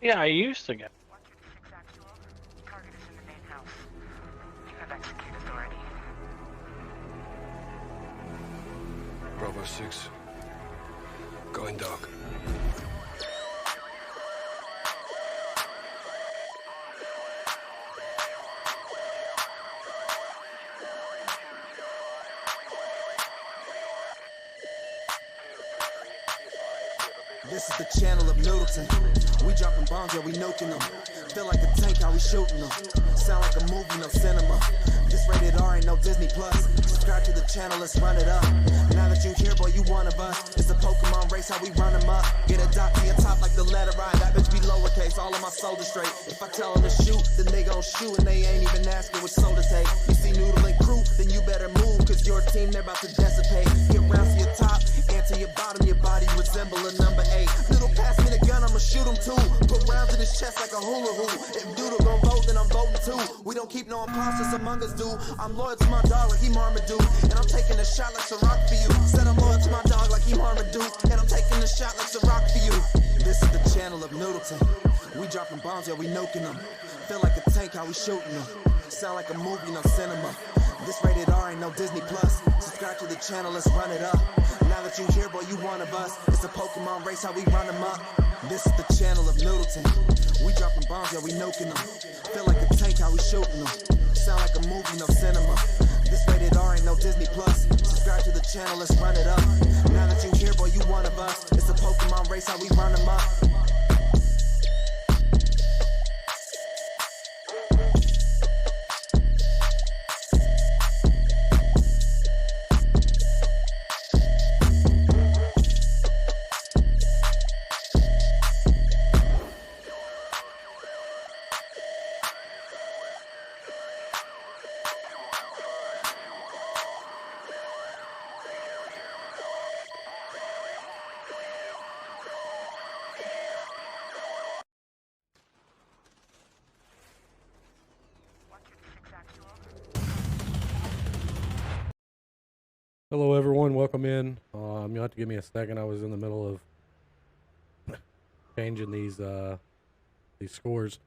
Yeah, I used to get. 126 actual. Target is in the main house. You have execute authority. Bravo 6. Going dark. This is the channel of Noodleton. We dropping bombs, yeah, we nuking them. Feel like a tank, how we shooting them. Sound like a movie, no cinema. This rated R, ain't no Disney Plus. Subscribe to the channel, let's run it up. Now that you here, boy, you one of us. It's a Pokemon race, how we run them up. Get a dot to your top like the letter I. That bitch be lowercase, all of my soldiers straight. If I tell them to shoot, then they gon' shoot. And they ain't even asking which soul to take. You see Noodle and crew, then you better move. Cause your team, they're about to dissipate. Get round to your top, and to your bottom. Your body resemble a number 8. Noodle, pass me the gun, I'ma shoot him too. Put rounds in his chest like a hula hoop. If Doodle gon' vote, then I'm voting too. We don't keep no imposters among us, dude. I'm loyal to my dog like he Marmaduke. And I'm taking a shot like Ciroc for you. Said I'm loyal to my dog like he Marmaduke. And I'm taking a shot like Ciroc for you. This is the channel of Noodleton. We dropping bombs, yeah, we nuking them. Feel like a tank, how we shooting them. Sound like a movie, no cinema. This rated R, ain't no Disney Plus. Subscribe to the channel, let's run it up. Now that you here, boy, you one of us. It's a Pokemon race, how we run them up. This is the channel of Noodleton. We dropping bombs, yeah, we nuking them. Feel like a tank, how we shooting them. Sound like a movie, no cinema. This rated R, ain't no Disney Plus. Subscribe to the channel, let's run it up. Now that you here, boy, you one of us. It's a Pokemon race, how we run them up. Hello everyone, welcome in. You'll have to give me a second. I was in the middle of changing these scores.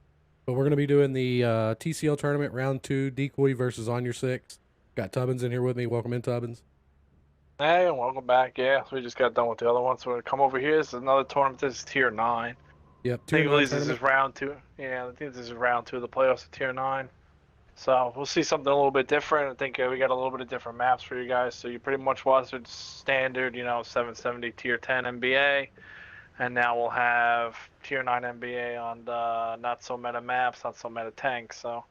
But we're going to be doing the TCL tournament round 2, DECOY versus ONUR6. Got Tubbins in here with me. Welcome in, Tubbins. Hey, and welcome back. Yeah, we just got done with the other one, so we're gonna come over here. This is another tournament. This is Tier 9. Yep, I think Tier 9 at least this tournament. is round 2. Yeah, I think this is round 2 of the playoffs of Tier 9. So we'll see something a little bit different. I think we got a little bit of different maps for you guys. So you pretty much watched the standard, 770 Tier 10 NBA. And now we'll have Tier 9 NBA on the not so meta maps, not so meta tanks. So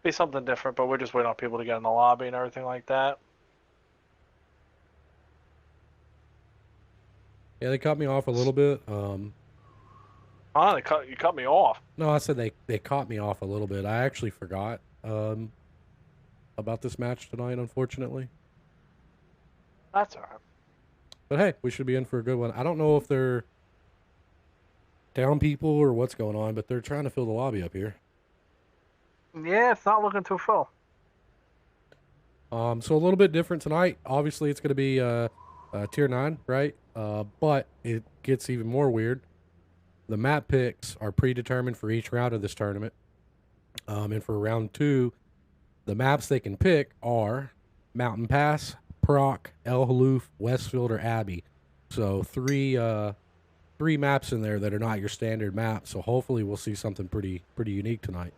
be something different, but we're just waiting on people to get in the lobby and everything like that. Yeah, they cut me off a little bit. You cut me off. No, I said they caught me off a little bit. I actually forgot about this match tonight, unfortunately. That's alright. But hey, we should be in for a good one. I don't know if they're down people or what's going on, but they're trying to fill the lobby up here. Yeah, it's not looking too full. So a little bit different tonight. Obviously, it's going to be Tier 9, right? But it gets even more weird. The map picks are predetermined for each round of this tournament. And for round 2, the maps they can pick are Mountain Pass, Proc, El Haloof, Westfield, or Abbey. So three maps in there that are not your standard map. So hopefully we'll see something pretty unique tonight.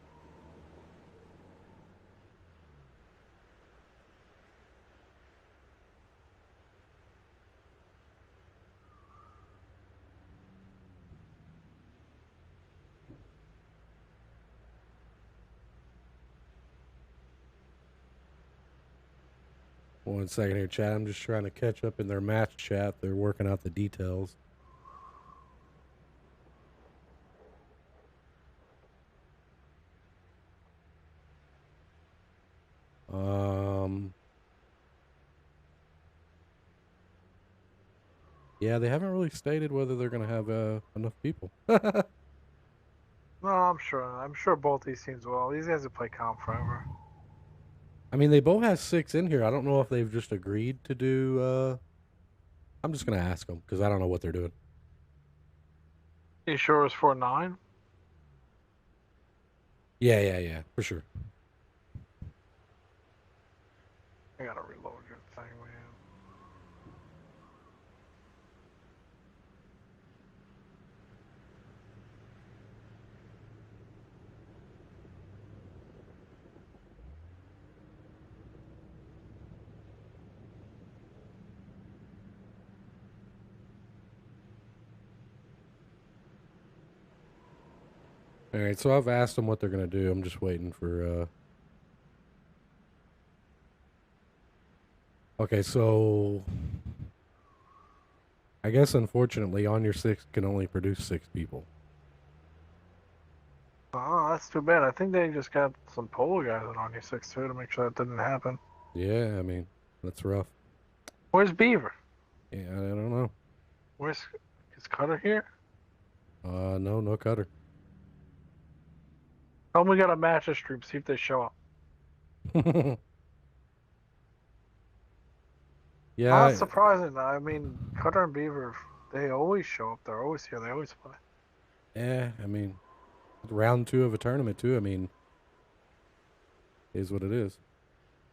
One second here, chat. I'm just trying to catch up in their match chat. They're working out the details. Yeah, they haven't really stated whether they're going to have enough people. No, I'm sure both these teams will. These guys have played comp forever. I mean, they both have 6 in here. I don't know if they've just agreed to do... I'm just going to ask them, because I don't know what they're doing. You sure it's 4-9? Yeah, for sure. I gotta reload your thing, man. All right, so I've asked them what they're gonna do. I'm just waiting for. Okay, so I guess unfortunately, on your 6 can only produce 6 people. Oh, that's too bad. I think they just got some polo guys on your 6 too to make sure that didn't happen. Yeah, I mean that's rough. Where's Beaver? Yeah, I don't know. Where's is Cutter here? No cutter. Tell them we got a match this stream. See if they show up. Yeah, Not surprising. I mean, Cutter and Beaver, they always show up. They're always here. They always play. yeah. I mean, round 2 of a tournament too. I mean, is what it is.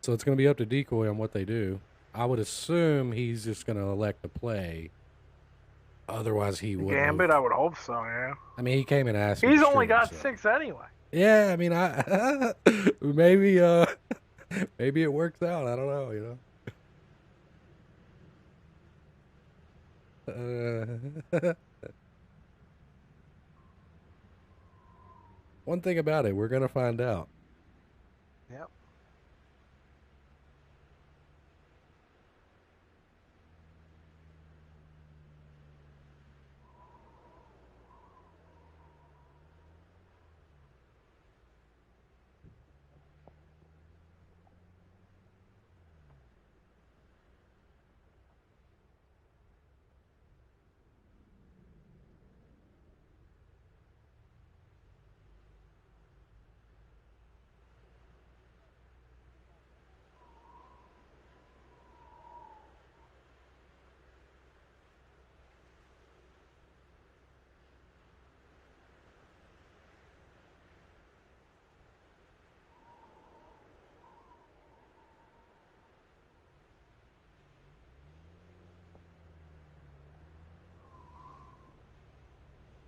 So it's gonna be up to Decoy on what they do. I would assume he's just gonna elect to play. Otherwise, he would. Gambit, I would hope so. Yeah. I mean, he came and asked me. He's to only stream, got so. 6 anyway. Yeah, I mean, I maybe maybe it works out. I don't know, you know. One thing about it, we're gonna find out. Yep.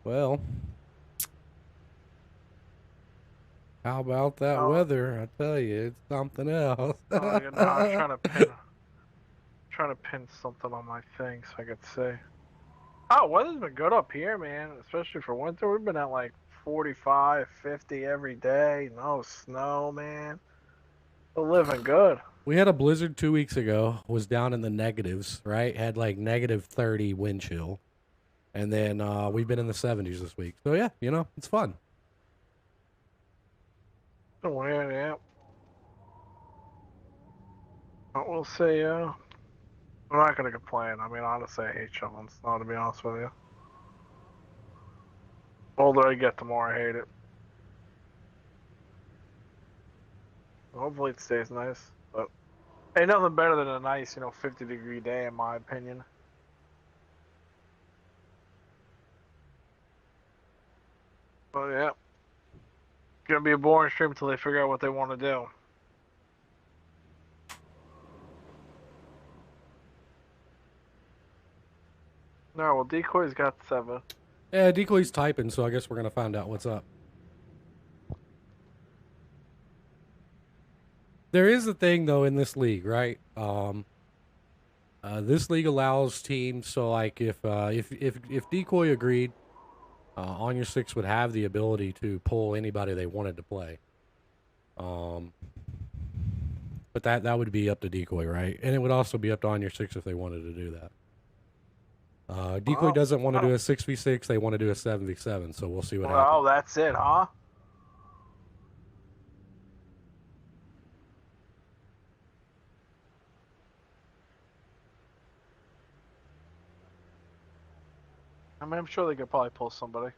Well, how about that Oh. weather? I tell you, it's something else. Oh, you know, I was trying to pin something on my thing so I could see. Oh, weather's been good up here, man. Especially for winter. We've been at like 45, 50 every day. No snow, man. We're living good. We had a blizzard 2 weeks ago. Was down in the negatives, right? Had like -30 wind chill, and then we've been in the 70s this week. So yeah, you know, it's fun. Weird, yeah. But we'll see. I'm not gonna complain. I mean, honestly, I hate shoveling snow. To be honest with you, the older I get, the more I hate it. Hopefully, it stays nice. But ain't nothing better than a nice, 50-degree day, in my opinion. But yeah, it's gonna be a boring stream until they figure out what they want to do. No, well, Decoy's got 7. Yeah, Decoy's typing, so I guess we're gonna find out what's up. There is a thing though in this league, right? This league allows teams. So like if Decoy agreed, ONUR6 would have the ability to pull anybody they wanted to play. But that would be up to Decoy, right? And it would also be up to ONUR6 if they wanted to do that. Decoy doesn't want to do a 6v6. They want to do a 7v7. So we'll see what happens. Oh, that's it, huh? I mean, I'm sure they could probably pull somebody.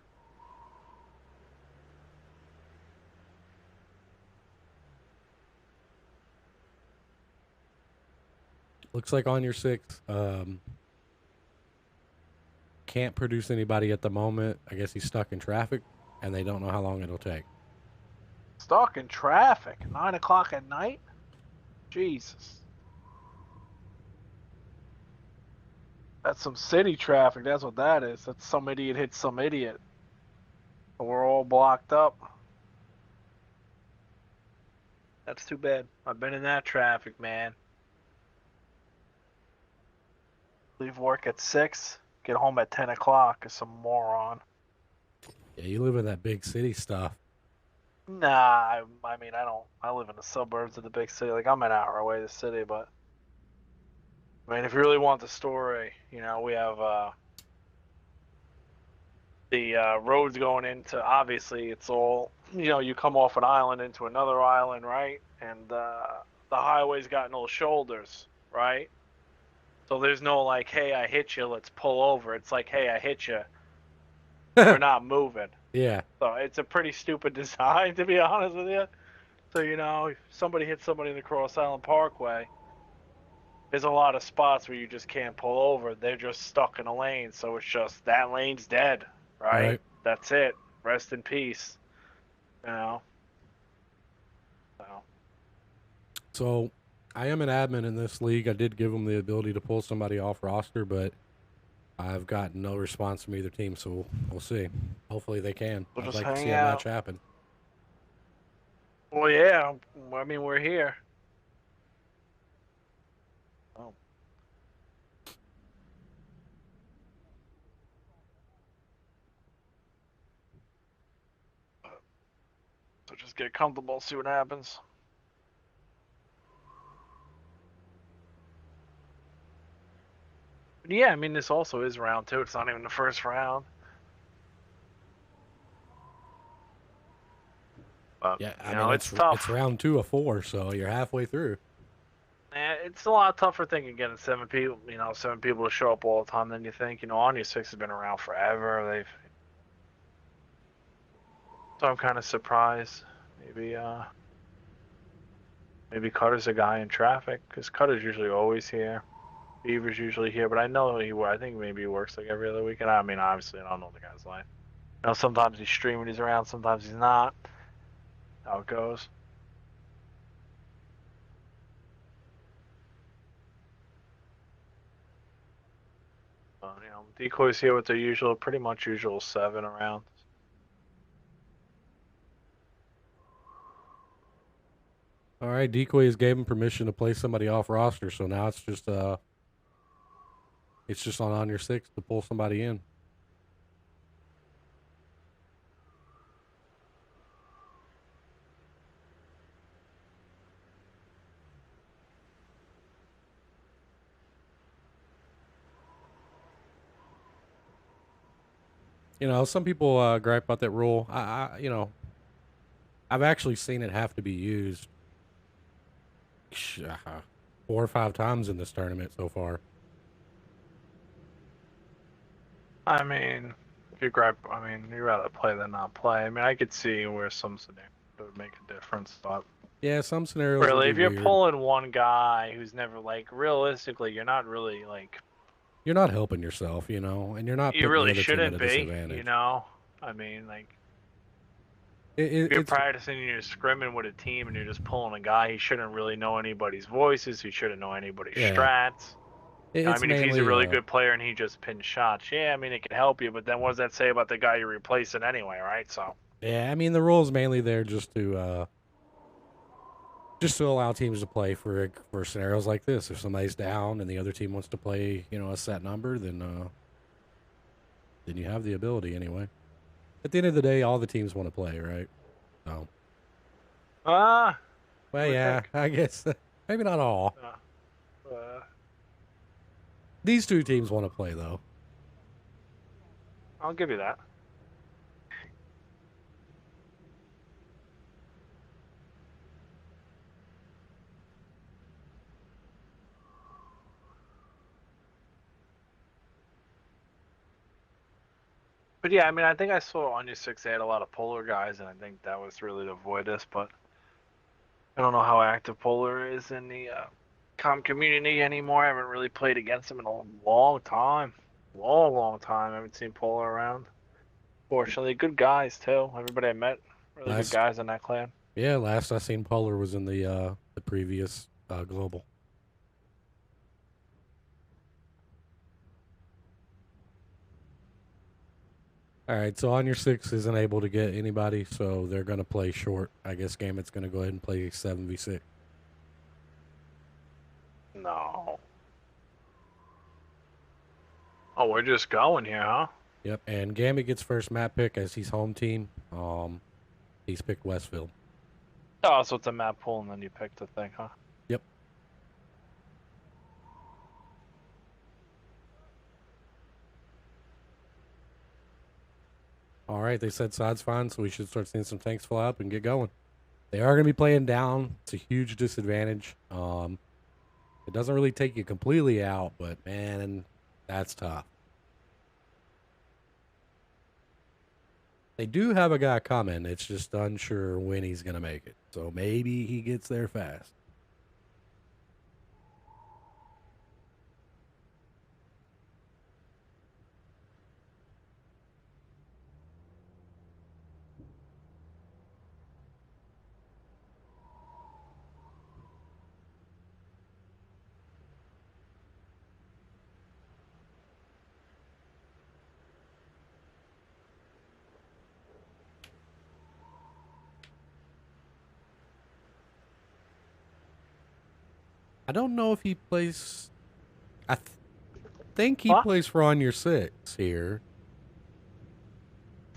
Looks like ONUR6 can't produce anybody at the moment. I guess he's stuck in traffic, and they don't know how long it'll take. Stuck in traffic. 9 o'clock at night? Jesus. That's some city traffic. That's what that is. That's some idiot hit some idiot. We're all blocked up. That's too bad. I've been in that traffic, man. Leave work at 6, get home at 10 o'clock is some moron. Yeah, you live in that big city stuff. Nah, I mean, I don't. I live in the suburbs of the big city. Like, I'm an hour away the city, but I mean, if you really want the story, you know, we have the roads going into. Obviously, it's all, you know, you come off an island into another island, right? And the highway's got no shoulders, right? So there's no like, hey, I hit you, let's pull over. It's like, hey, I hit you, we're not moving. Yeah. So it's a pretty stupid design, to be honest with you. So, you know, if somebody hits somebody in the Cross Island Parkway, there's a lot of spots where you just can't pull over. They're just stuck in a lane. So it's just, that lane's dead, right? That's it. Rest in peace. You know? So I am an admin in this league. I did give them the ability to pull somebody off roster, but I've gotten no response from either team, so we'll see. Hopefully they can. We'll I'd just like to see hang a out. match happen. Well, yeah. I mean, we're here. Oh. So just get comfortable, see what happens. But yeah, I mean, this also is round 2. It's not even the first round. But, Yeah, I you mean, know, it's tough. It's round 2 of 4, so you're halfway through. It's a lot tougher thing getting 7 people, you know, 7 people to show up all the time than you think. You know, ONUR6 has been around forever. So I'm kind of surprised. Maybe Cutter's a guy in traffic, because Cutter's usually always here. Beaver's usually here, but I know I think maybe he works like every other weekend. I mean, obviously, I don't know the guy's life. You know, sometimes he's streaming, he's around, sometimes he's not. How it goes. You know, Decoy's here with their pretty much usual 7 around. All right, Decoy has gave him permission to play somebody off roster, so now it's just on ONUR6 to pull somebody in. You know, some people gripe about that rule. You know, I've actually seen it have to be used 4 or 5 times in this tournament so far. I mean, if you gripe, I mean, you'd rather play than not play. I mean, I could see where some scenarios would make a difference, but yeah, some scenarios. Really, if you're weird. pulling one guy who's never, like, realistically, you're not really, like, you're not helping yourself, you know, and you're not. You really the other team at shouldn't a be, disadvantage. you know. I mean, like, if you're practicing and you're scrimming with a team and you're just pulling a guy, he shouldn't really know anybody's voices. He shouldn't know anybody's strats. I mean, if he's a really good player and he just pins shots, yeah, I mean, it can help you. But then what does that say about the guy you're replacing anyway, right? So. Yeah, I mean, the rule's mainly there just to allow teams to play for scenarios like this. If somebody's down and the other team wants to play, you know, a set number, then you have the ability anyway. At the end of the day, all the teams want to play, right? So. Well, yeah, I guess maybe not all. These 2 teams want to play, though. I'll give you that. But yeah, I mean, I think I saw ONUR6 they had a lot of Polar guys, and I think that was really to avoid this, but I don't know how active Polar is in the comm community anymore. I haven't really played against him in a long time. Long time. I haven't seen Polar around. Fortunately, good guys, too. Everybody I met, really good guys in that clan. Yeah, last I seen Polar was in the previous global. All right, so ONUR6 isn't able to get anybody, so they're gonna play short. I guess Gambit's gonna go ahead and play 7v6. No. Oh, we're just going here, huh? Yep, and Gambit gets first map pick as he's home team. He's picked Westfield. Oh, so it's a map pool, and then you pick the thing, huh? Yep. All right, they said side's fine, so we should start seeing some tanks fly up and get going. They are going to be playing down. It's a huge disadvantage. It doesn't really take you completely out, but man, that's tough. They do have a guy coming. It's just unsure when he's going to make it. So maybe he gets there fast. I don't know if he plays. I think he plays for ONUR6 here.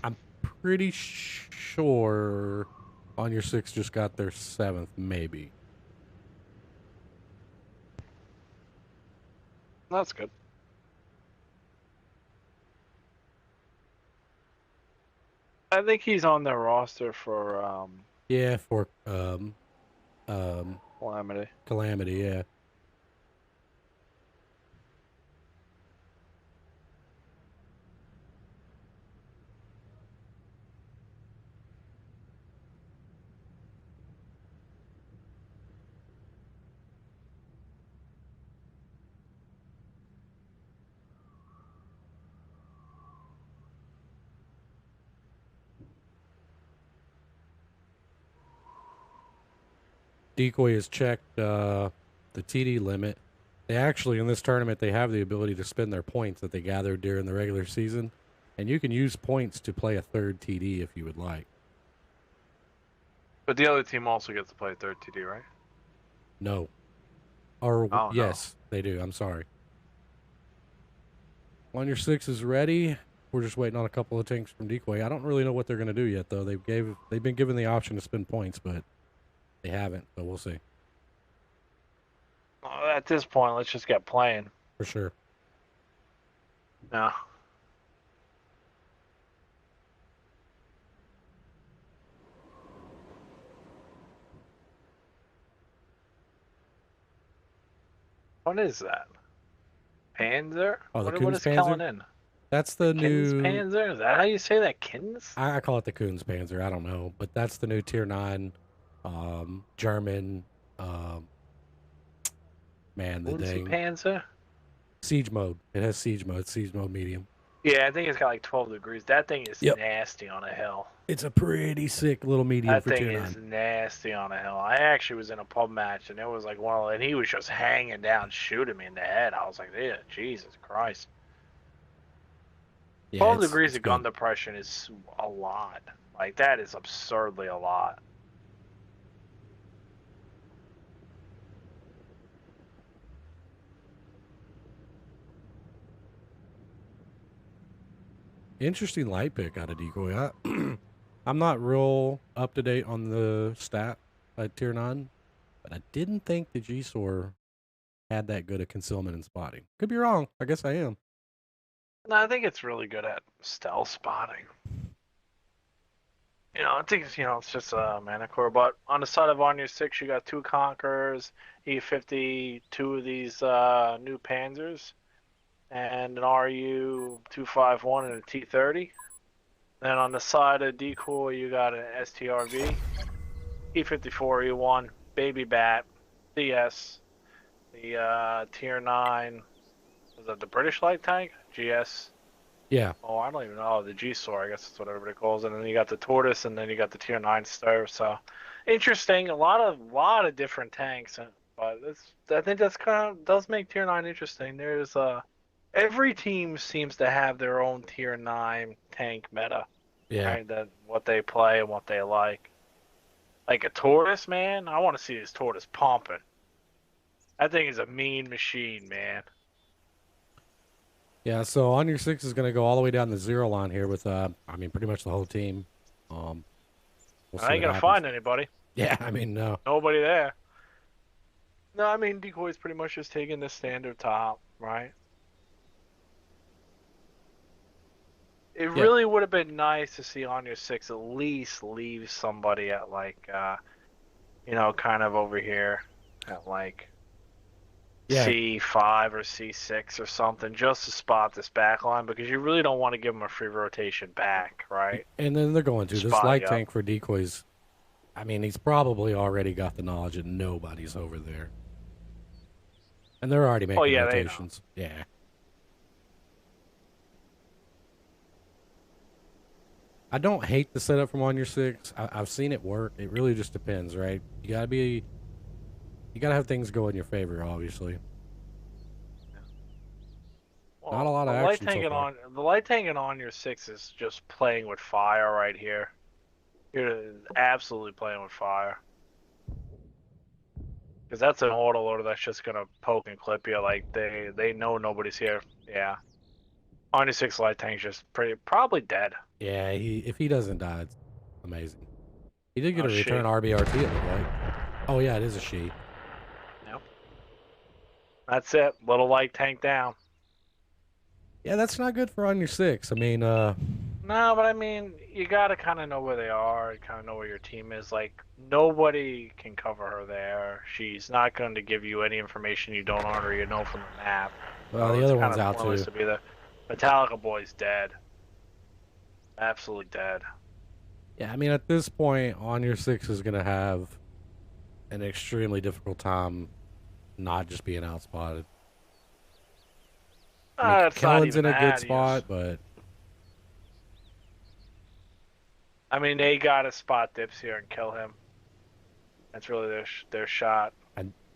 I'm pretty sure ONUR6 just got their 7th, maybe. That's good. I think he's on their roster for Yeah, for Calamity. Calamity, yeah. DECOY has checked the TD limit. They actually, in this tournament, they have the ability to spend their points that they gathered during the regular season. And you can use points to play a third TD if you would like. But the other team also gets to play a third TD, right? No. Or, Oh, yes, they do. I'm sorry. ONUR6 is ready. We're just waiting on a couple of tanks from DECOY. I don't really know what they're going to do yet, though. They've been given the option to spend points, but they haven't, so we'll see. At this point, let's just get playing. For sure. Yeah. What is that? Panzer? Oh, the what is Kunz coming Panzer? in? That's the Kins new... Panzer? Is that how you say that? Kins? I call it the Kunz Panzer. I don't know. But that's the new Tier 9 German... man, the dang... Panzer? Siege mode. It has siege mode. Siege mode medium. Yeah, I think it's got like 12 degrees. That thing is Yep. nasty on a hill. It's a pretty sick little medium That for thing Tier is 9. nasty on a hill. I actually was in a pub match, and it was like and he was just hanging down, shooting me in the head. I was like, yeah, Jesus Christ. Yeah, 12 degrees of good. gun depression is a lot. Like, that is absurdly a lot. Interesting light pick out of DECOY. I'm not real up to date on the stat at Tier 9, but I didn't think the G-SOR had that good a concealment and spotting. Could be wrong. I guess I am. No, I think it's really good at stealth spotting. You know, I think it's just a Manicore. But on the side of ONUR6, you got 2 Conquerors, E50, 2 of these new Panzers, and an RU-251 and a T-30. Then on the side of DECOY, you got an STRV, E54, E1, Baby Bat, CS, the Tier 9, was that the British light tank? GS. Yeah. Oh, I don't even know. The G-SOR, I guess that's what everybody calls it. And then you got the Tortoise, and then you got the Tier 9 Star. So, interesting. A lot of different tanks, but I think that's kind of does make tier 9 interesting. There's every team seems to have their own tier 9 tank meta, Yeah. right? That what they play and what they like. Like a tortoise, man. I want to see this tortoise pumping. That thing is a mean machine, man. Yeah, so ONUR6 is going to go all the way down the 0 line here with, I mean, pretty much the whole team. We'll see I ain't what gonna happens. find anybody. Yeah, I mean, no. Nobody there. No, I mean Decoy's pretty much just taking the standard top, right? It really would have been nice to see ONUR6 at least leave somebody at like, kind of over here at like C5 or C6 or something, just to spot this back line, because you really don't want to give them a free rotation back, right? And then they're going to this Spot light up. tank for decoys. I mean, he's probably already got the knowledge that nobody's over there. And they're already making rotations. Yeah. I don't hate the setup from ONUR6. I've seen it work. It really just depends, right? You gotta have things go in your favor, obviously. Well, Not a lot of action so far. The light tank in ONUR6 is just playing with fire right here. You're absolutely playing with fire. Because that's an autoloader that's just gonna poke and clip you. Like they know nobody's here. Yeah. ONUR6 light tank's just probably dead. Yeah, if he doesn't die, it's amazing. He did get a return she. RBRT, it looked like. Oh yeah, it is a she. Yep. That's it. Little light tank down. Yeah, that's not good for ONUR6. I mean, No, but I mean, you gotta kind of know where they are, kind of know where your team is. Like, nobody can cover her there. She's not going to give you any information you don't already know from the map. well, the other one's out too. To be there. Metallica boy's dead. Absolutely dead. Yeah, I mean, at this point, ONUR6 is going to have an extremely difficult time not just being outspotted. I mean, Kellen's in a good spot, but... I mean, they got to spot Dips here and kill him. That's really their shot.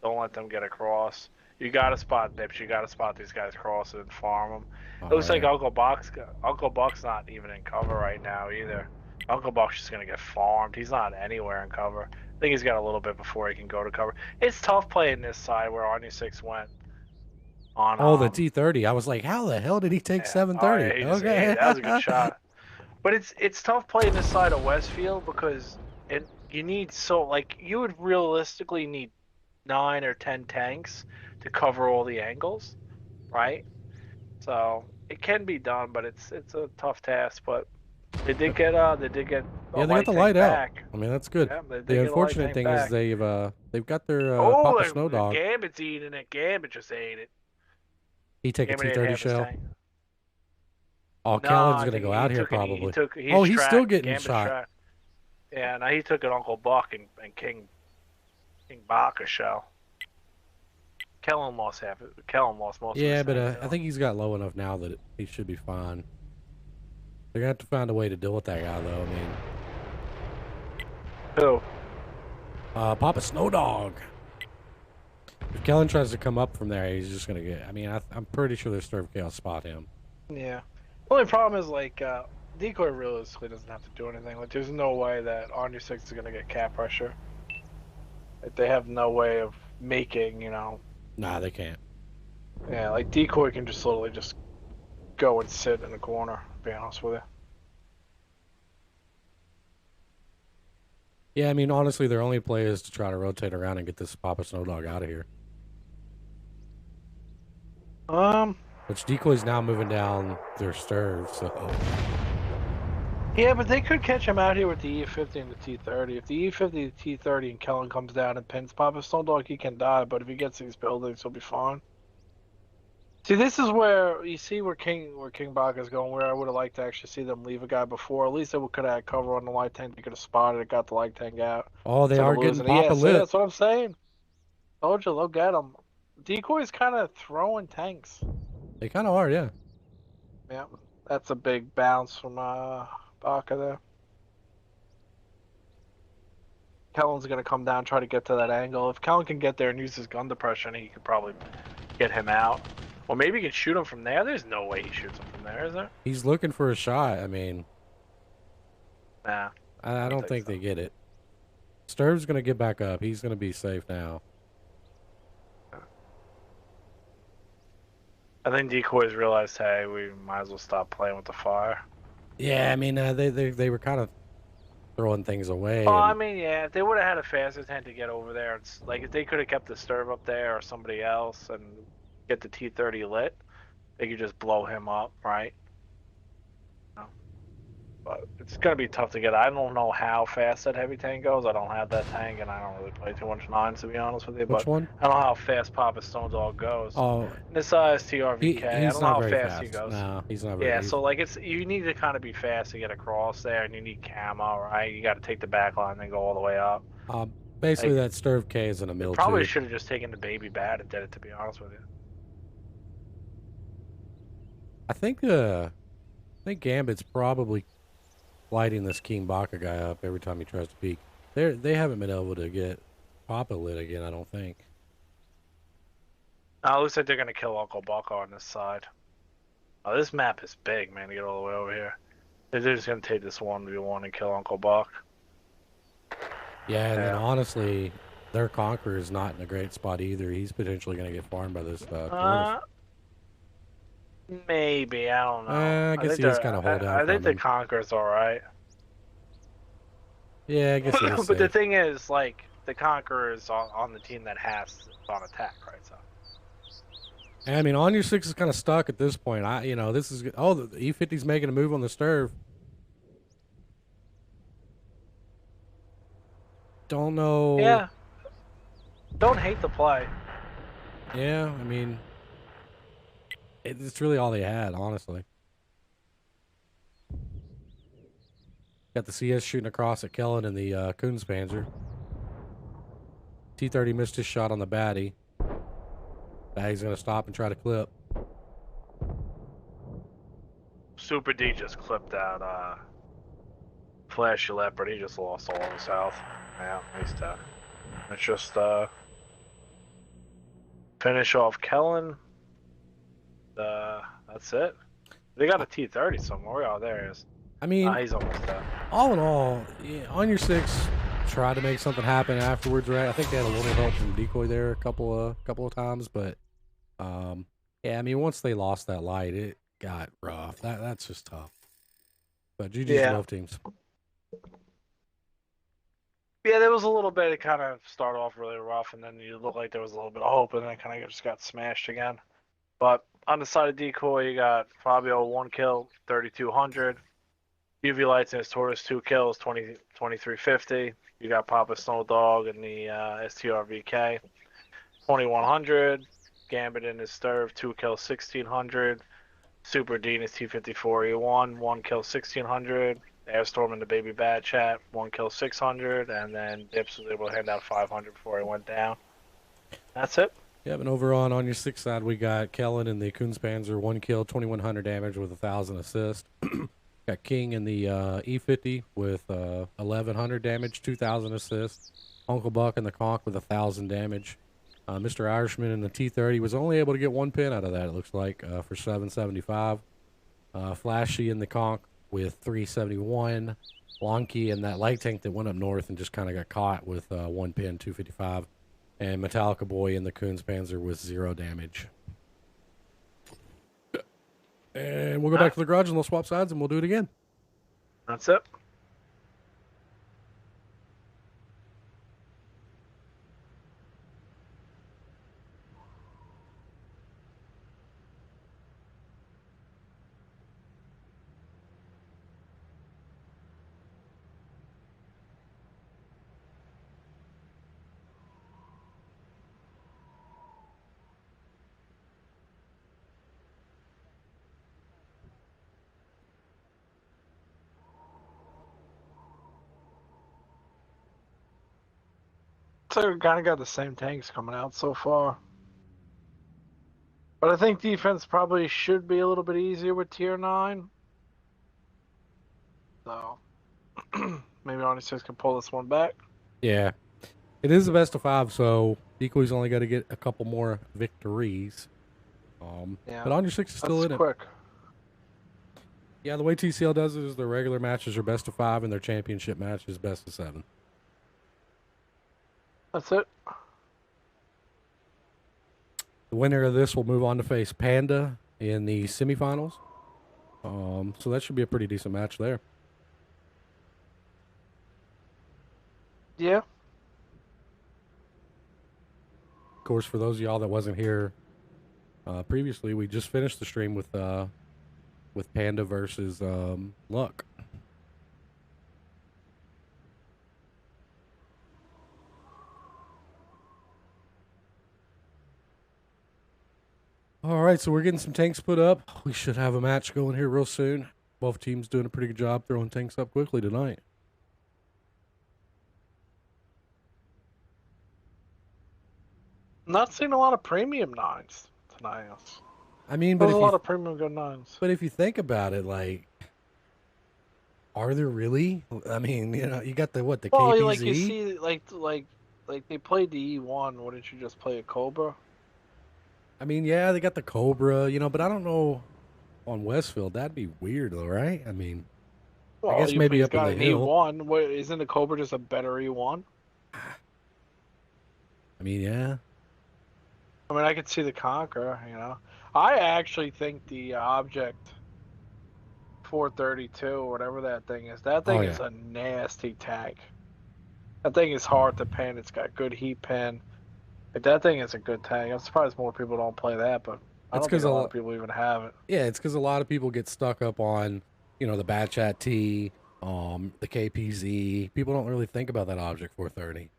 Don't let them get across. You got to spot Dips. You got to spot these guys crossing and farm them. It looks like Uncle Buck's not even in cover right now either. Uncle Buck's just going to get farmed. He's not anywhere in cover. I think he's got a little bit before he can go to cover. It's tough playing this side where ONUR6 went. On, the T30. I was like, how the hell did he take 730? Yeah, okay. That was a good shot. But it's tough playing this side of Westfield because you need you would realistically need 9 or 10 tanks to cover all the angles, right? So it can be done, but it's a tough task. But they did get they got the light out. back. I mean, that's good. Yeah, the unfortunate thing is they've got their Papa Snow Dog. Gambit's eating it. Gambit just ate it. He take a Gambit T30 shell. Oh, No, Kellen's gonna go out here probably. He's tracked. still getting Gambit's shot. tracked. Yeah, now he took an Uncle Buck and King Baka shell. Kellen lost half. Kellen lost most. Yeah, of his but tank, I think he's got low enough now that he should be fine. They're gonna have to find a way to deal with that guy, though. I mean, who? Papa Snow Dog. If Kellen tries to come up from there, he's just gonna get. I mean, I'm pretty sure their Stir of Chaos spot him. Yeah. The only problem is Decoy realistically doesn't have to do anything. Like, there's no way that ONUR6 is gonna get cap pressure. Like, they have no way of making, Nah, they can't. Yeah, like Decoy can just literally just go and sit in the corner. To be honest with you. Yeah, I mean, honestly, their only play is to try to rotate around and get this Papa Snow Dog out of here. Which Decoy's now moving down their stir, so... Yeah, but they could catch him out here with the E50 and the T30. If the E50 and the T30 and Kellen comes down and pins Papa Snow Dog, he can die, but if he gets these buildings, he'll be fine. See, this is where you see where King Baka's going, where I would have liked to actually see them leave a guy before. At least they could have had cover on the light tank. They could have spotted it, got the light tank out. Oh, they are getting Papa lit. That's what I'm saying. Told you, they'll get him. Decoy's kind of throwing tanks. They kind of are, yeah. Yeah, that's a big bounce from Baka there. Kellen's gonna come down, try to get to that angle. If Kellen can get there and use his gun depression, he could probably get him out. Or maybe he can shoot him from there. There's no way he shoots him from there, is there? He's looking for a shot. I mean, Nah. I don't think they get it. Sturv's gonna get back up. He's gonna be safe now. I think decoys realized, hey, we might as well stop playing with the fire. Yeah, I mean, they were kind of throwing things away. Oh, I mean, yeah, if they would have had a faster tank to get over there, it's like if they could have kept the Sturv up there or somebody else and get the T-30 lit, they could just blow him up, right? But it's gonna be tough to get. I don't know how fast that heavy tank goes. I don't have that tank, and I don't really play too much nines to be honest with you. Which but one? I don't know how fast Papa Stone Dog goes. Oh, this TRVK. I he's don't know not how very fast fast. he goes. No, he's not very. Yeah, so like you need to kind of be fast to get across there, and you need camo, right? You got to take the back line and then go all the way up. Basically, that Sturv K is in a mill. Probably should have just taken the baby bat and did it. To be honest with you. I think Gambit's probably lighting this King Baka guy up every time he tries to peek. They haven't been able to get Papa lit again, I don't think. It looks like they're gonna kill Uncle Bucko on this side. Oh, this map is big, man, to get all the way over here. They're just gonna take this 1v1 and kill Uncle Buck. Yeah, and then honestly, their Conqueror is not in a great spot either. He's potentially gonna get farmed by this maybe, I don't know. I guess he is kind of hold out. I think the Conqueror's alright. Yeah, I guess he is. But the thing is, like, the Conqueror is on the team that has on attack, right? So. I mean, ONUR6 is kind of stuck at this point. This is... Oh, the E50's making a move on the Sturv. Don't know... Yeah. Don't hate the play. Yeah, I mean... It's really all they had, honestly. Got the CS shooting across at Kellen and the Kunzpanzer. T-30 missed his shot on the baddie. Baddie's going to stop and try to clip. Super D just clipped out Flashy Leopard. He just lost all his health. Yeah, he's dead. Let's just finish off Kellen. That's it. They got a T-30 somewhere. Oh, there he is. I mean, he's almost dead. All in all, ONUR6 tried to make something happen afterwards, right? I think they had a little help from DECOY there a couple of times, but yeah, I mean, once they lost that light, it got rough. That's just tough. But GG's love teams. Yeah, there was a little bit. It kind of started off really rough, and then you looked like there was a little bit of hope, and then it kind of just got smashed again. But on the side of DECOY, you got Fabio 1 kill, 3,200. UV Lights and his Tortoise 2 kills, 2350. You got Papa Snow Dog and the STRVK, 2100. Gambit and his Sturv 2 kills, 1600. Super D and his T54 E1 1 kill, 1600. Airstorm and the Baby Bad Chat 1 kill, 600. And then Dips was able to hand out 500 before he went down. That's it. Yep, and over on ONUR6 side, we got Kellen and the Kunzpanzer 1 kill, 2100 damage with 1,000 assist. Got King in the E50 with 1,100 damage, 2,000 assists. Uncle Buck in the Conch with 1,000 damage. Mr. Irishman in the T30 was only able to get 1 pin out of that, it looks like, for 775. Flashy in the Conch with 371. Lonky in that light tank that went up north and just kind of got caught with 1 pin, 255. And Metallica Boy in the Kunzpanzer with 0 damage. And we'll go back to the garage and we'll swap sides and we'll do it again. That's it. So we kind of got the same tanks coming out so far. But I think defense probably should be a little bit easier with tier 9. So maybe ONUR6 can pull this one back. Yeah. It is a best of 5, so Decoy's only got to get a couple more victories. Yeah. But ONUR6 is still That's in it. quick. Yeah, the way TCL does it is their regular matches are best of 5 and their championship match is best of 7. That's it. The winner of this will move on to face Panda in the semifinals. So that should be a pretty decent match there. Yeah. Of course, for those of y'all that wasn't here previously, we just finished the stream with Panda versus Luck. All right, so we're getting some tanks put up. We should have a match going here real soon. Both teams doing a pretty good job throwing tanks up quickly tonight. Not seeing a lot of premium 9s tonight. I mean, but There's if a lot you of premium good 9s. but if you think about it, like, are there really? I mean, you know, you got the Well, KPZ. like you see, like they played the E1. Wouldn't you just play a Cobra? I mean, yeah, they got the Cobra, you know, but I don't know on Westfield. That'd be weird, though, right? I mean, Well, guess maybe he's up in got the an hill. E1. What, isn't the Cobra just a better E1? I mean, yeah. I mean, I could see the Conqueror. You know, I actually think the Object 432 or whatever that thing is. That thing is Yeah. a nasty tank. That thing is hard to pin. It's got good heat pin. Like, that thing is a good tank. I'm surprised more people don't play that, but I That's don't think 'cause a a lot lo- of people even have it. Yeah, it's because a lot of people get stuck up on, you know, the Bad Chat T, the KPZ. People don't really think about that Object 430.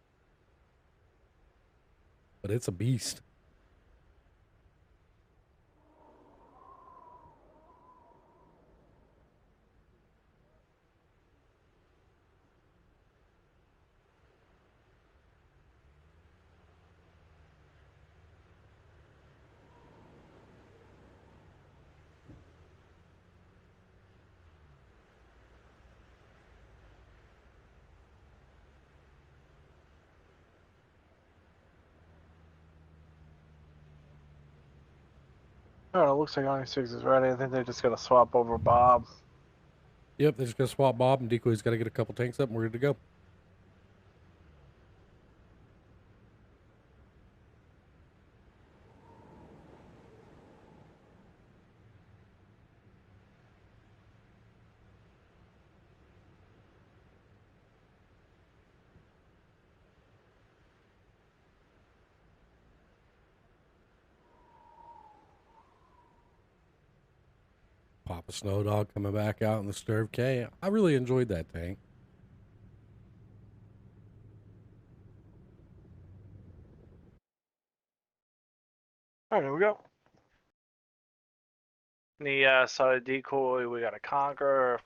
But it's a beast. Alright, it looks like ONUR6 is ready. I think they're just gonna swap over Bob. Yep, they're just going to swap Bob, and Decoy's got to get a couple tanks up, and we're good to go. Papa Snow Dog coming back out in the Sturv K. I really enjoyed that tank. Alright, here we go. In the side of Decoy, we got a Conqueror,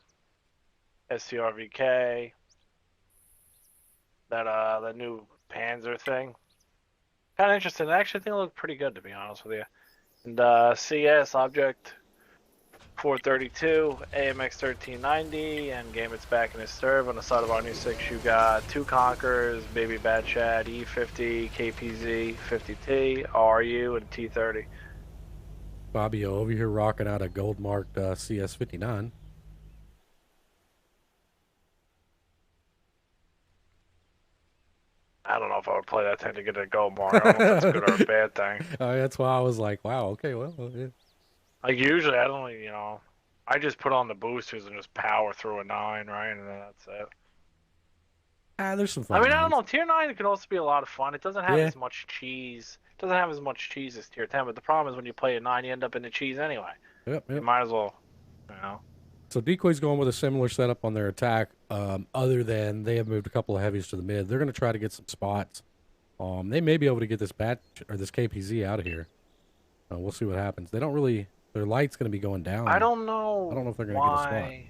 STRVK, that new Panzer thing. Kind of interesting. I actually think it looked pretty good, to be honest with you. And CS Object 432, AMX 1390, and Gameit's back in his Sturv. On the side of ONUR6, you got two Conquerors, Baby Bad Chad, E50, KPZ, 50T, RU, and T30. Fabio over here rocking out a gold marked CS59. I don't know if I would play that thing to get a gold mark. I don't know if that's a good or a bad thing. That's why I was like, wow, okay, well, yeah. Like, usually I don't, you know, I just put on the boosters and just power through a 9, right? And then that's it. There's some fun. I mean, I don't know. Tier 9 can also be a lot of fun. It doesn't have Yeah. as much cheese. It doesn't have as much cheese as Tier 10, but the problem is when you play a 9, you end up in the cheese anyway. Yep, You yep. might as well, you know. So Decoy's going with a similar setup on their attack, other than they have moved a couple of heavies to the mid. They're going to try to get some spots. They may be able to get this this KPZ out of here. We'll see what happens. They don't really. Their light's going to be going down. I don't know. I don't know if they're going to get a spot. why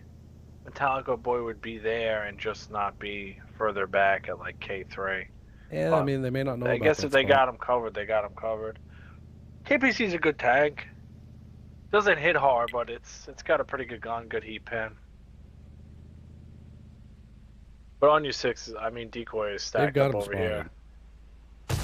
Metallica Boy would be there and just not be further back at like K3. Yeah, But I mean, they may not know. I about guess that if they spot. got him covered, they got him covered. KPC's a good tank. Doesn't hit hard, but it's got a pretty good gun, good heat pin. But on your 6, I mean, Decoy is They've stacked got up him over here. spotted.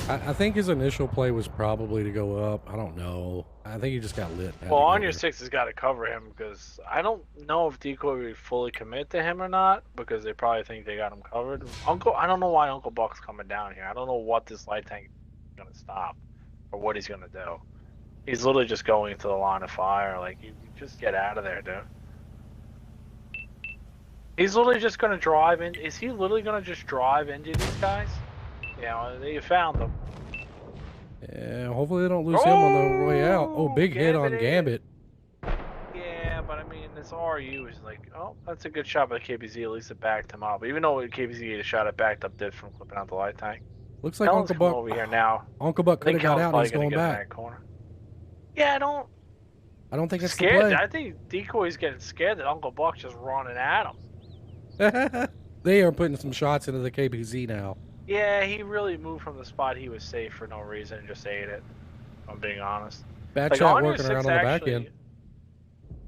I think his initial play was probably to go up. I don't know. I think he just got lit. Well, on your 6 has got to cover him because I don't know if Decoy would fully commit to him or not because they probably think they got him covered. I don't know why Uncle Buck's coming down here. I don't know what this light tank is going to stop or what he's going to do. He's literally just going into the line of fire. Like, you just get out of there, dude. He's literally just going to drive in. Is he literally going to just drive into these guys? Yeah, well, you found them. Yeah, hopefully they don't lose him on the way out. Oh, big hit on Gambit. Yeah, but I mean, this RU is like, oh, that's a good shot by the KBZ. At least it backed him up. Even though KBZ had a shot it backed up did from clipping out the light tank. Looks like Kellen's Uncle Buck over here now. Uncle Buck could have got out and he's going back. Corner. Yeah, I don't think it's scared. the play. I think Decoy's getting scared that Uncle Buck's just running at him. They are putting some shots into the KBZ now. Yeah, he really moved from the spot he was safe for no reason and just ate it. If I'm being honest. Bad Like, shot ONUR6 working around on the back actually- end.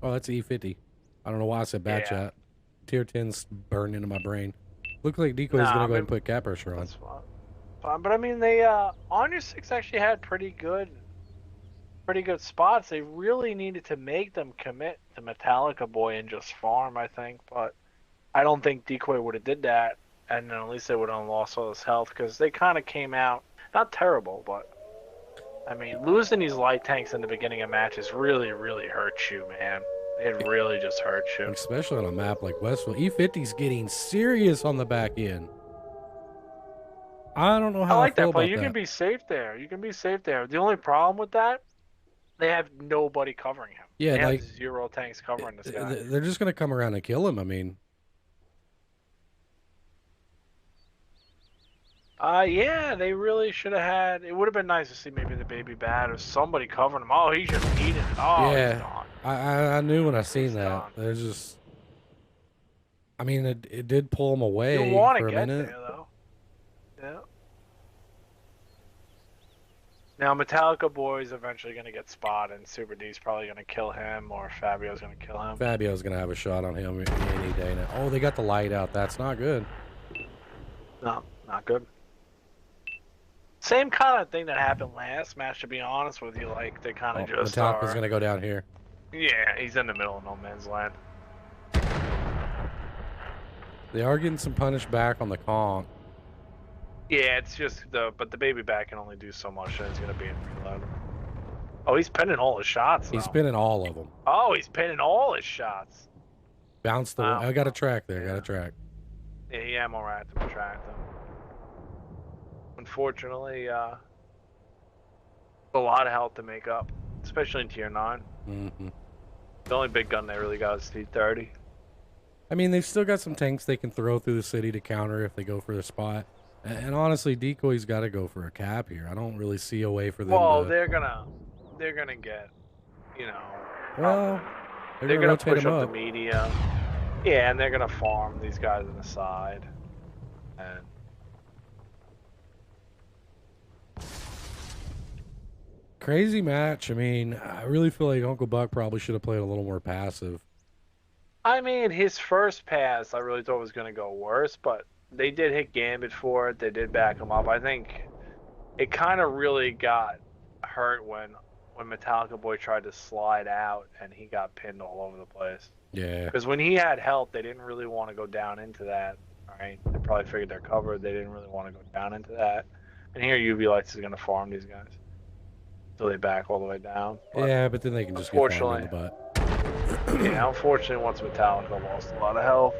Oh, that's E50. I don't know why I said bad shot. Tier 10's burned into my brain. Looks like Decoy's going to go ahead and put cap pressure on. That's fine. But I mean, they ONUR6 actually had pretty good spots. They really needed to make them commit to Metallica Boy and just farm, I think. But I don't think Decoy would have did that, and then at least they would have lost all his health because they kind of came out not terrible, but I mean, losing these light tanks in the beginning of matches really, really hurts you, man. It really just hurts you. Especially on a map like Westville. E50's getting serious on the back end. I don't know how I like feel that play. about You that. can be safe there. You can be safe there. The only problem with that, they have nobody covering him. Yeah, they like have 0 tanks covering this guy. they're just going to come around and kill him. I mean, yeah, they really should have had. It would have been nice to see maybe the baby bat or somebody covering him. Oh, he's just eating it. Oh, yeah, he's gone. I knew when I seen He's that. gone. There's just, I mean, it did pull him away You want to for a get minute. there though. Yeah. Now Metallica Boy's eventually going to get spotted, and Super D's probably going to kill him, or Fabio's going to kill him. Fabio's going to have a shot on him any day now. Oh, they got the light out. That's not good. No, not good. Same kind of thing that happened last match, to be honest with you. Like, they kind of just Metallica's are... going to go down here. Yeah, he's in the middle of no man's land. They are getting some punish back on the conk. Yeah, it's just but the baby back can only do so much, and he's gonna be in reload. Oh, he's pinning all his shots. He's though. pinning all of them. Oh, he's pinning all his shots. Bounce the. Wow. I got a track there. Yeah. Got a track. Yeah, he ammo racked him, tracked him. Unfortunately, a lot of health to make up, especially in tier 9. Mm-hmm. The only big gun they really got is T30. I mean, they've still got some tanks they can throw through the city to counter if they go for the spot. And honestly, Decoy's got to go for a cap here. I don't really see a way for them. Well, to... they're gonna get, you know. Well, they're gonna gonna rotate push them up up. the medium. Yeah, and they're gonna farm these guys on the side. And Crazy match. I mean, I really feel like Uncle Buck probably should have played a little more passive. I mean, his first pass, I really thought was gonna go worse, but they did hit Gambit for it. They did back him up. I think it kind of really got hurt when Metallica Boy tried to slide out and he got pinned all over the place. Yeah. Because when he had help, they didn't really want to go down into that. Right? They probably figured they're covered. They didn't really want to go down into that. And here, UV Lights is gonna farm these guys until they back all the way down. But Yeah, but then they can just get farmed in the butt. yeah, unfortunately, once Metallica lost a lot of health,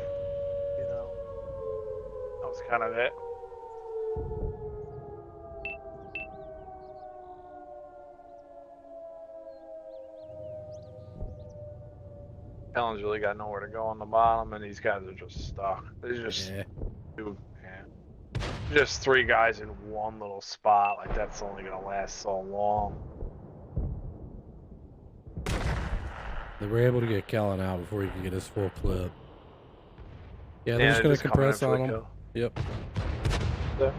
you know, that was kind of it. Kellen's really got nowhere to go on the bottom, and these guys are just stuck. There's just just 3 guys in one little spot. Like, that's only gonna last so long. They were able to get Kellen out before he could get his full clip. Yeah, they're Yeah, just going to just coming in compress for the on him. kill. Yep. Yeah.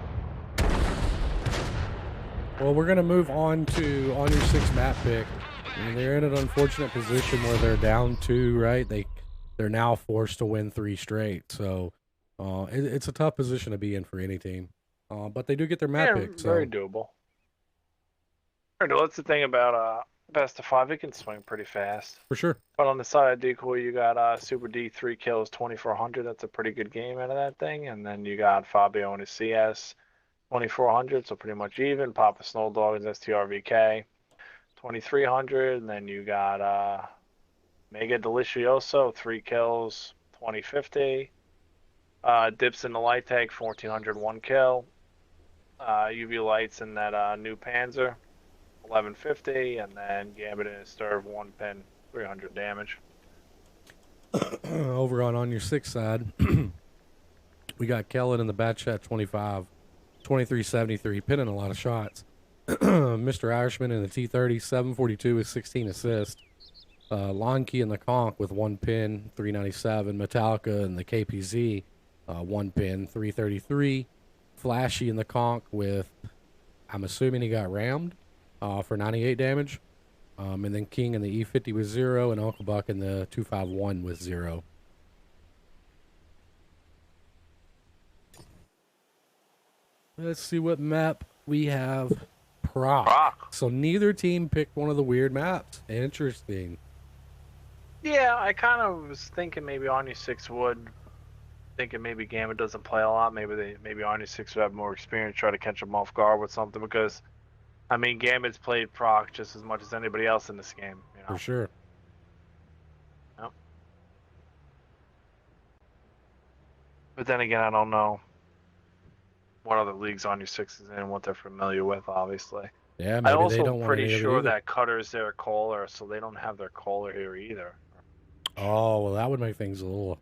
Well, we're going to move on to ONUR6 map pick. I mean, they're in an unfortunate position where they're down 2, right? They're now forced to win 3 straight. So It's a tough position to be in for any team. But they do get their map Yeah, pick, very so doable. That's the thing about best of 5. It can swing pretty fast. for sure. But on the side of Decoy, you got Super D 3 kills 2400. That's a pretty good game out of that thing. And then you got Fabio and his CS 2400, so pretty much even. Papa Snow Dog is STRVK 2300. And then you got Mega Delicioso 3 kills 2050. Dips in the light tag 1400 1 kill. UV lights in that new Panzer 1150, and then Gambit in his Sturv 1 pin 300 damage. Over on your 6 side, we got Kellen in the Bat Chat 25, 2373, pinning a lot of shots. Mr. Irishman in the T30, 742 with 16 assists. Lonky in the Conk with 1 pin, 397. Metallica in the KPZ, 1 pin, 333. Flashy in the Conk with, I'm assuming he got rammed, for 98 damage. And then King in the E50 with 0, and Uncle Buck in the 251 with 0. Let's see what map we have. Proc. So neither team picked one of the weird maps. Interesting. Yeah, I kind of was thinking maybe ONUR6 would. Thinking maybe Gambit doesn't play a lot. Maybe ONUR6 would have more experience, try to catch them off guard with something, because I mean, Gambit's played Proc just as much as anybody else in this game. You know? For sure. Yep. But then again, I don't know what other leagues ONUR6 is in, what they're familiar with, obviously. Yeah, maybe I'm also they don't want pretty any of it sure either. that Cutter's their caller, so they don't have their caller here either. Oh, well, that would make things a little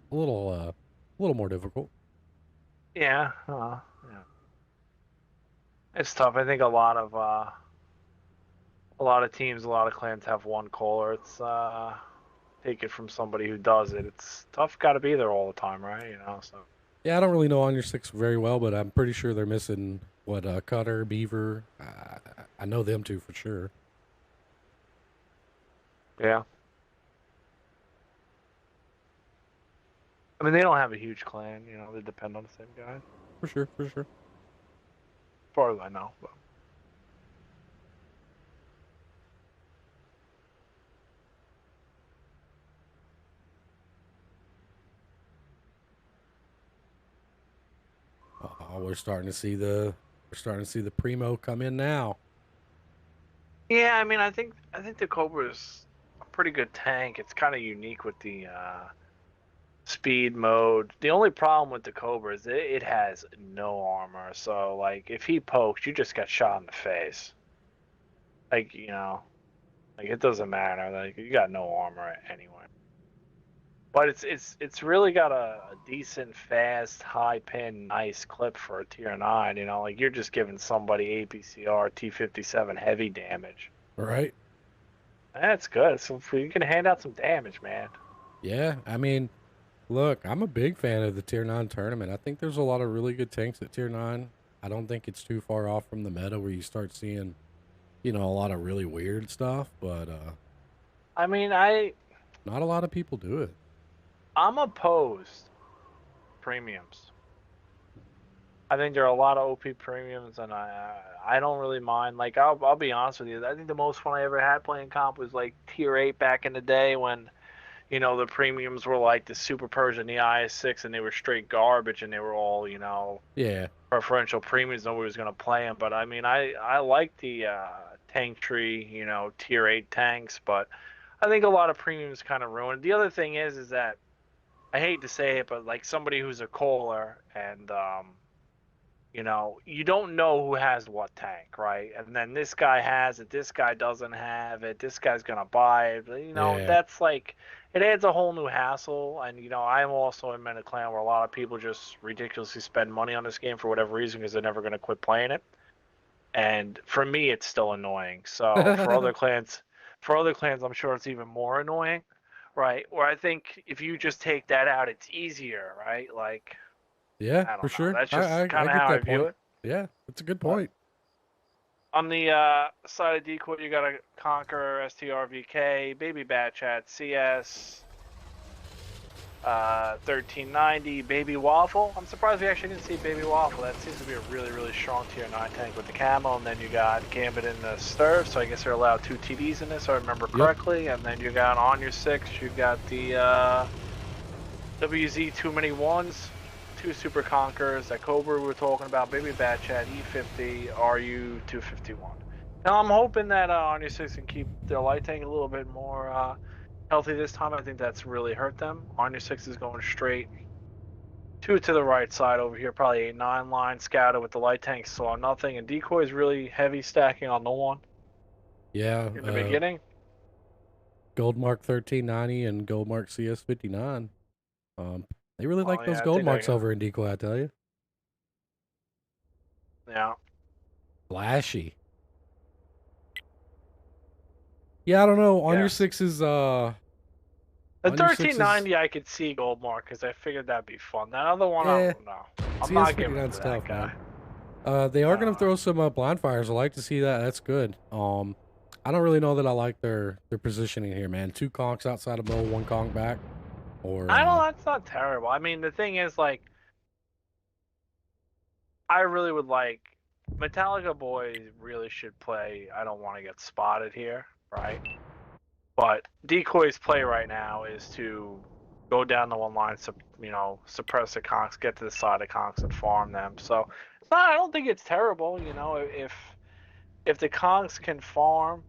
more difficult. Yeah, yeah. It's tough. I think a lot of teams, a lot of clans have one caller. It's take it from somebody who does it. It's tough. Got to be there all the time, right? You know. So. Yeah, I don't really know ONUR6 very well, but I'm pretty sure they're missing Cutter, Beaver. I know them two for sure. Yeah. I mean, they don't have a huge clan. You know, they depend on the same guy. For sure. As far as I know. But. Oh, we're starting to see the Primo come in now. Yeah, I mean, I think the Cobra's a pretty good tank. It's kind of unique with the speed mode. The only problem with the Cobra is it has no armor. So, like, if he pokes, you just got shot in the face. Like, you know, like, it doesn't matter. Like, you got no armor anyway. But it's really got a decent, fast, high pin, nice clip for a tier 9. You know, like, you're just giving somebody APCR T57 heavy damage. Right. That's good. So you can hand out some damage, man. Yeah, I mean, look, I'm a big fan of the Tier 9 tournament. I think there's a lot of really good tanks at Tier 9. I don't think it's too far off from the meta where you start seeing, you know, a lot of really weird stuff, but I mean, not a lot of people do it. I'm opposed premiums. I think there are a lot of OP premiums, and I don't really mind. Like, I'll be honest with you. I think the most fun I ever had playing comp was like Tier 8 back in the day when, you know, the premiums were like the Super Persian, the IS-6, and they were straight garbage, and they were all, you know, Yeah. preferential premiums. Nobody was going to play them. But, I mean, I like the tank tree, you know, Tier 8 tanks, but I think a lot of premiums kind of ruined. The other thing is that, I hate to say it, but like somebody who's a caller and, you know, you don't know who has what tank, right? And then this guy has it, this guy doesn't have it, this guy's going to buy it. You know, Yeah. That's like, it adds a whole new hassle. And, you know, I'm also in a clan where a lot of people just ridiculously spend money on this game for whatever reason because they're never going to quit playing it. And for me, it's still annoying. So for other clans, I'm sure it's even more annoying. Right, where I think if you just take that out, it's easier, right? Like, Yeah, I don't for know. sure. That's just I kind of get how I that view point. it. Yeah, that's a good point. On the side of Decoy, you got a Conqueror, STRVK, Baby Bat Chat, CS, 1390 Baby Waffle. I'm surprised we actually didn't see Baby Waffle. That seems to be a really, really strong tier 9 tank with the camo. And then you got Gambit in the Sturf, so I guess they're allowed 2 TDs in this, if I remember correctly. And then you got ONUR6, you got the WZ Too Many Ones, 2 Super Conquerors, that Cobra we were talking about, Baby Bat Chat, E50, RU 251. Now I'm hoping that ONUR6 can keep their light tank a little bit more healthy this time. I think that's really hurt them. ONUR6 is going straight 2 to the right side over here, probably a 9 line scouted with the light tank, saw nothing, and Decoy is really heavy stacking on the one. Yeah. In the beginning. Goldmark 1390 and Goldmark CS 59. They really like those I gold think marks over in Decoy, I tell you. Yeah. Flashy. Yeah, I don't know. ONUR6 is The 1390 I could see gold mark because I figured that'd be fun. That other one, I don't know. I'm not giving it to that guy. They are going to throw some blind fires. I like to see that. That's good. I don't really know that I like their positioning here, man. 2 conks outside of middle, 1 conk back. Or I know that's not terrible. I mean, the thing is, like, I really would like Metallica boys really should play. I don't want to get spotted here, right? But Decoy's play right now is to go down the one line, suppress the conks, get to the side of conks, and farm them. So I don't think it's terrible. If the conks can farm,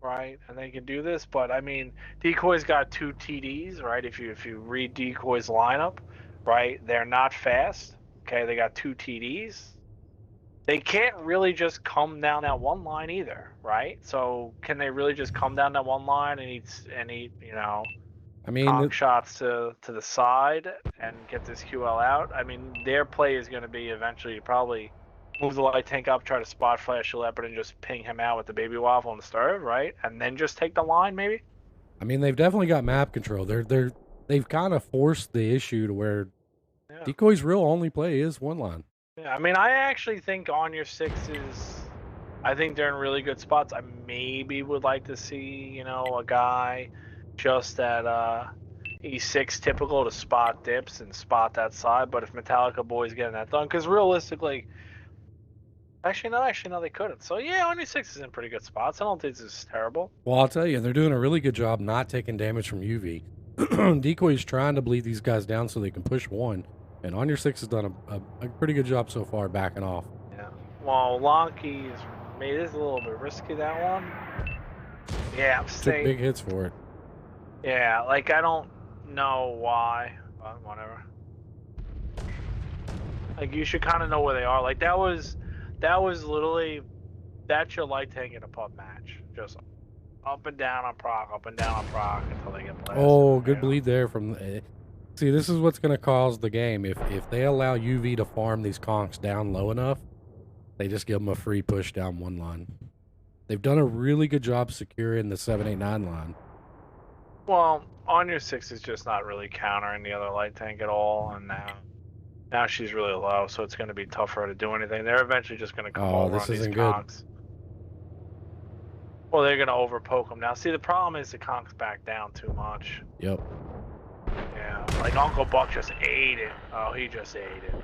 right, and they can do this. But I mean, Decoy's got 2 TDs, right? If you read Decoy's lineup, right, they're not fast. Okay, they got 2 TDs. They can't really just come down that one line either, right? So can they really just come down that one line and eat I mean, conk shots to the side and get this QL out? I mean, their play is going to be eventually probably move the light tank up, try to spot flash a leopard, and just ping him out with the Baby Waffle and the Sturv, right? And then just take the line, maybe. I mean, they've definitely got map control. They've kind of forced the issue to where Decoy's real only play is one line. Yeah, I mean, I actually think ONUR6 is. I think they're in really good spots. I maybe would like to see, a guy just at E6 typical to spot dips and spot that side. But if Metallica boys getting that done, because realistically, actually no, they couldn't. So yeah, ONUR6 is in pretty good spots. I don't think this is terrible. Well, I'll tell you, they're doing a really good job not taking damage from UV. Decoy's trying to bleed these guys down so they can push one. And ONUR6 has done a pretty good job so far backing off. Yeah. Well, Lonky's made this a little bit risky, that one. Yeah, I'm Took big hits for it. Yeah, like, I don't know why, but whatever. Like, you should kind of know where they are. Like, that was literally, that's your light tank in a pub match. Just up and down on proc until they get blasted. Oh, good bleed there from... See, this is what's going to cause the game. If they allow UV to farm these conks down low enough, they just give them a free push down one line. They've done a really good job securing the 789 line. Well, ONUR6 is just not really countering the other light tank at all, and now she's really low, so it's going to be tough for her to do anything. They're eventually just going to come over on these conks. Well, they're going to overpoke them now. See, the problem is the conks back down too much. Yep. Yeah, like Uncle Buck just ate it. Oh, he just ate it.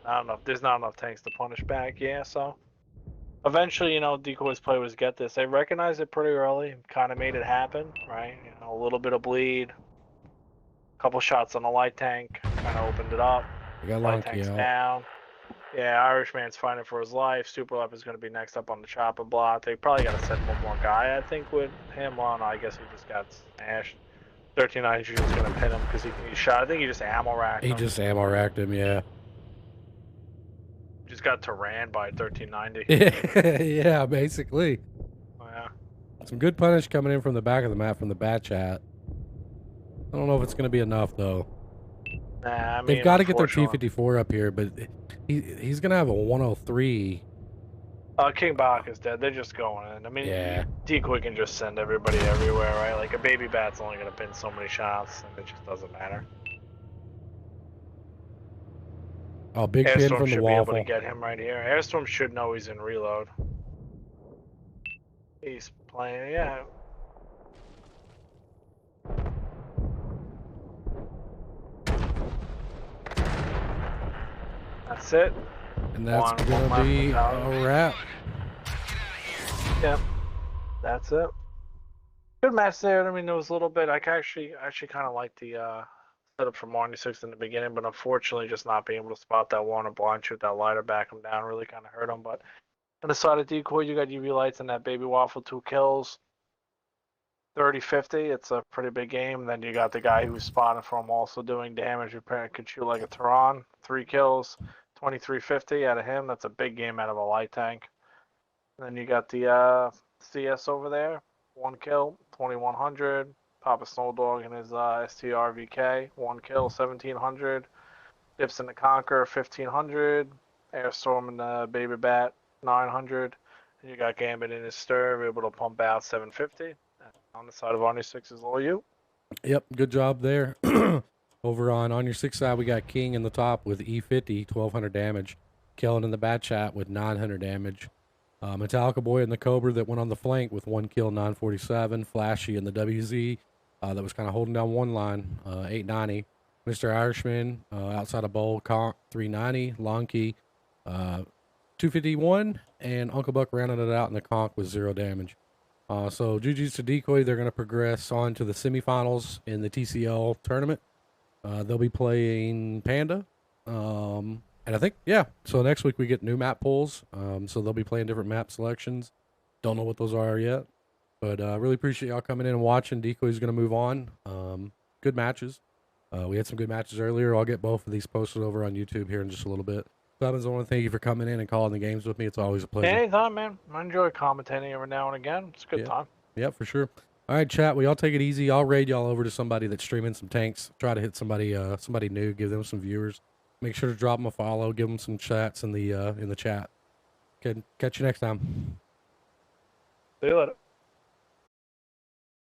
I don't know. There's not enough tanks to punish back. Yeah, so eventually, Decoy's play was get this. They recognized it pretty early, kind of made it happen, right? A little bit of bleed, a couple shots on the light tank, kind of opened it up. Light tank's down. Yeah, Irishman's fighting for his life. Super Leopard's going to be next up on the chopping block. They probably got to send one more guy, I think, with him. Well, no, I guess he just got smashed. 1390 is going to pin him because he shot. I think he just ammo racked him. He just ammo racked him, yeah. Just got Taran by 1390. Yeah, basically. Oh, yeah. Some good punish coming in from the back of the map from the bat chat. I don't know if it's going to be enough, though. Nah, I mean, they've got to get their T-54 up here, but he's going to have a 103. King Bach is dead. They're just going in. I mean, yeah. Decoy can just send everybody everywhere, right? Like, a baby bat's only going to pin so many shots, and it just doesn't matter. Oh, big pin from the Airstorm should waffle. be able to get him right here. Airstorm should know he's in reload. He's playing, yeah. That's it. And that's One gonna left be mentality. a wrap. Yep. That's it. Good match there. I mean, there was a little bit. I actually kind of like the setup from ONUR6 in the beginning, but unfortunately, just not being able to spot that one or blind shoot that lighter, back him down, really kind of hurt him. But on the side of Decoy, you got UV lights and that baby waffle, 2 kills, 30-50. It's a pretty big game. Then you got the guy who's spotting from also doing damage. Repair could shoot like a Tehran, 3 kills, 23-50 out of him. That's a big game out of a light tank. And then you got the CS over there, 1 kill, 2100. Papa Snowdog and his STR VK, 1 kill, 1700. Dips in the Conquer, 1500. Airstorm and the Baby Bat, 900. And you got Gambit in his Stir, able to pump out 750. And on the side of ONUR6 is all you. Yep, good job there. Over on your 6 side, we got King in the top with E50, 1200 damage. Kellen in the bat chat with 900 damage. Metallica Boy in the Cobra that went on the flank with 1 kill, 947. Flashy in the WZ that was kind of holding down one line, 890. Mr. Irishman outside of Bowl, Conk, 390. Lonky, 251. And Uncle Buck rounded it out in the Conk with 0 damage. So GG's to Decoy. They're going to progress on to the semifinals in the TCL tournament. They'll be playing Panda. And I think, yeah, so next week we get new map pulls. So they'll be playing different map selections. Don't know what those are yet. But really appreciate y'all coming in and watching. Decoy's going to move on. Good matches. We had some good matches earlier. I'll get both of these posted over on YouTube here in just a little bit. Stubbins, I want to thank you for coming in and calling the games with me. It's always a pleasure. Anytime, man. I enjoy commentating every now and again. It's a good time. Yeah, for sure. All right, chat. Well, y'all take it easy. I'll raid y'all over to somebody that's streaming some tanks. Try to hit somebody new, give them some viewers. Make sure to drop them a follow, give them some chats in the chat. Okay, catch you next time. See you later.